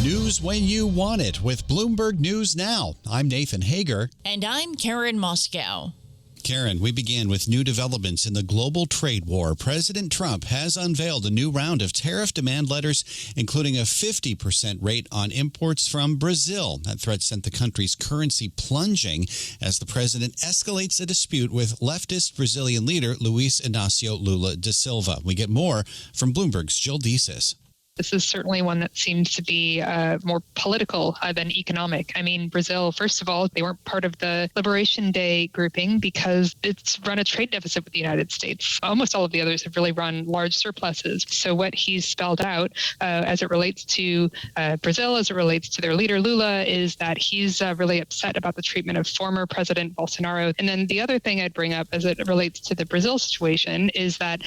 News when you want it with Bloomberg News Now. I'm Nathan Hager. And I'm Karen Moscow. Karen, we begin with new developments in the global trade war. President Trump has unveiled a new round of tariff demand letters, including a 50% rate on imports from Brazil. That threat sent the country's currency plunging as the president escalates a dispute with leftist Brazilian leader Luiz Inácio Lula da Silva. We get more from Bloomberg's Jill Desis. This is certainly one that seems to be more political than economic. I mean, Brazil, first of all, they weren't part of the Liberation Day grouping because it's run a trade deficit with the United States. Almost all of the others have really run large surpluses. So what he's spelled out as it relates to Brazil, as it relates to their leader, Lula, is that he's really upset about the treatment of former President Bolsonaro. And then the other thing I'd bring up as it relates to the Brazil situation is that,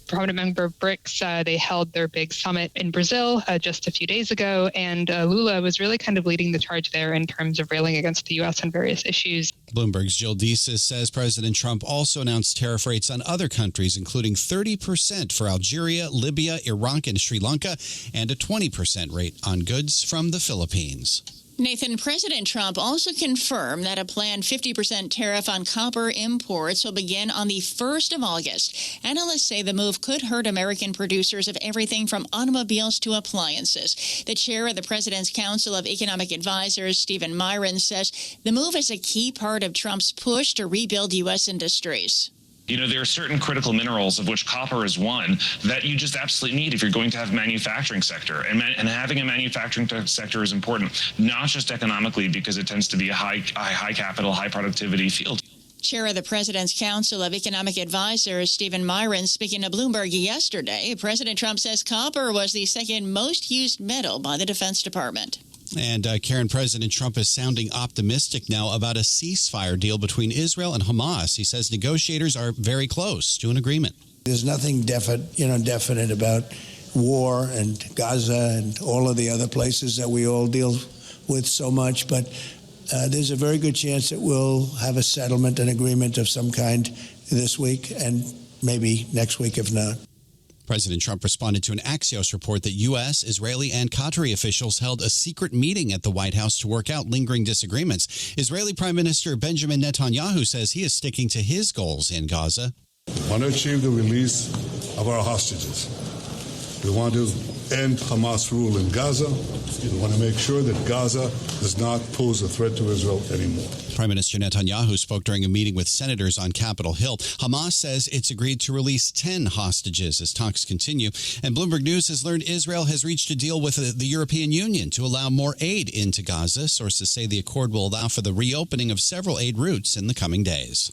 prominent member of BRICS, they held their big summit in Brazil just a few days ago, and Lula was really kind of leading the charge there in terms of railing against the U.S. on various issues. Bloomberg's Jill Desis says President Trump also announced tariff rates on other countries, including 30% for Algeria, Libya, Iraq, and Sri Lanka, and a 20% rate on goods from the Philippines. Nathan, President Trump also confirmed that a planned 50% tariff on copper imports will begin on the 1st of August. Analysts say the move could hurt American producers of everything from automobiles to appliances. The chair of the President's Council of Economic Advisors, Stephen Myron, says the move is a key part of Trump's push to rebuild U.S. industries. You know, there are certain critical minerals, of which copper is one, that you just absolutely need if you're going to have a manufacturing sector. And having a manufacturing sector is important, not just economically, because it tends to be a high capital, high productivity field. Chair of the President's Council of Economic Advisors, Stephen Myron, speaking to Bloomberg yesterday. President Trump says copper was the second most used metal by the Defense Department. And Karen, President Trump is sounding optimistic now about a ceasefire deal between Israel and Hamas. He says negotiators are very close to an agreement. There's nothing definite about war and Gaza and all of the other places that we all deal with so much, but there's a very good chance that we'll have a settlement, an agreement of some kind this week and maybe next week if not. President Trump responded to an Axios report that U.S., Israeli, and Qatari officials held a secret meeting at the White House to work out lingering disagreements. Israeli Prime Minister Benjamin Netanyahu says he is sticking to his goals in Gaza. We want to achieve the release of our hostages. We want to end Hamas rule in Gaza. We want to make sure that Gaza does not pose a threat to Israel anymore. Prime Minister Netanyahu spoke during a meeting with senators on Capitol Hill. Hamas says it's agreed to release 10 hostages as talks continue. And Bloomberg News has learned Israel has reached a deal with the European Union to allow more aid into Gaza. Sources say the accord will allow for the reopening of several aid routes in the coming days.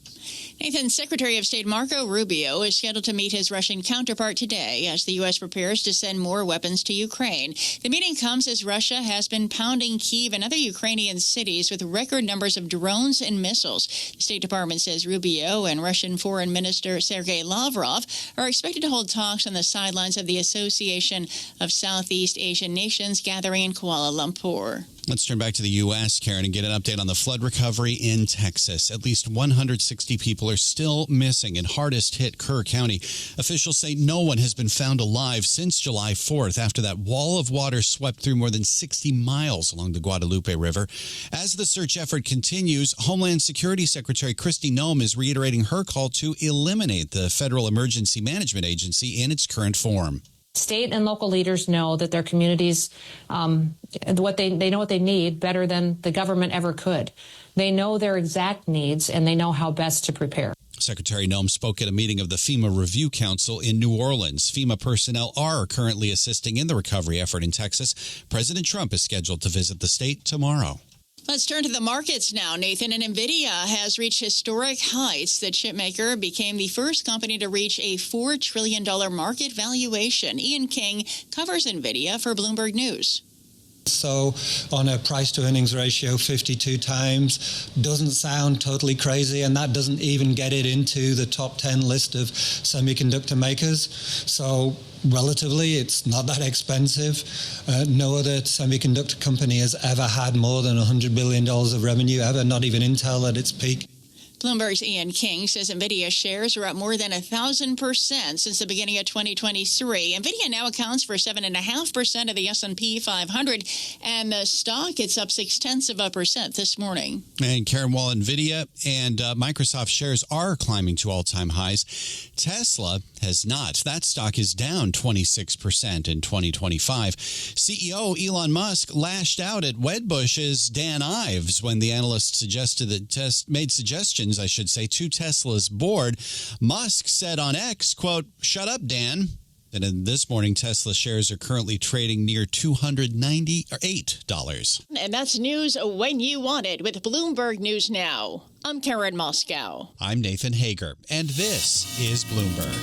Nathan, Secretary of State Marco Rubio is scheduled to meet his Russian counterpart today as the U.S. prepares to send more weapons to Ukraine. The meeting comes as Russia has been pounding Kyiv and other Ukrainian cities with record numbers of drones and missiles. The State Department says Rubio and Russian Foreign Minister Sergei Lavrov are expected to hold talks on the sidelines of the Association of Southeast Asian Nations gathering in Kuala Lumpur. Let's turn back to the U.S., Karen, and get an update on the flood recovery in Texas. At least 160 people are still missing in hardest-hit Kerr County. Officials say no one has been found alive since July 4th after that wall of water swept through more than 60 miles along the Guadalupe River. As the search effort continues, Homeland Security Secretary Kristi Noem is reiterating her call to eliminate the Federal Emergency Management Agency in its current form. State and local leaders know that their communities, they know what they need better than the government ever could. They know their exact needs, and they know how best to prepare. Secretary Noem spoke at a meeting of the FEMA Review Council in New Orleans. FEMA personnel are currently assisting in the recovery effort in Texas. President Trump is scheduled to visit the state tomorrow. Let's turn to the markets now, Nathan. And NVIDIA has reached historic heights. The chipmaker became the first company to reach a $4 trillion market valuation. Ian King covers NVIDIA for Bloomberg News. So on a price to earnings ratio, 52 times, doesn't sound totally crazy, and that doesn't even get it into the top 10 list of semiconductor makers. So relatively, it's not that expensive. No other semiconductor company has ever had more than $100 billion of revenue ever, not even Intel at its peak. Bloomberg's Ian King says NVIDIA shares are up more than 1,000% since the beginning of 2023. NVIDIA now accounts for 7.5% of the S&P 500, and the stock, it's up 0.6% this morning. And Karen, while NVIDIA and Microsoft shares are climbing to all-time highs, Tesla has not. That stock is down 26% in 2025. CEO Elon Musk lashed out at Wedbush's Dan Ives when the analyst made suggestions, to Tesla's board. Musk said on X, quote, "Shut up, Dan." And this morning, Tesla shares are currently trading near $298. And that's news when you want it with Bloomberg News Now. I'm Karen Moscow. I'm Nathan Hager, and this is Bloomberg.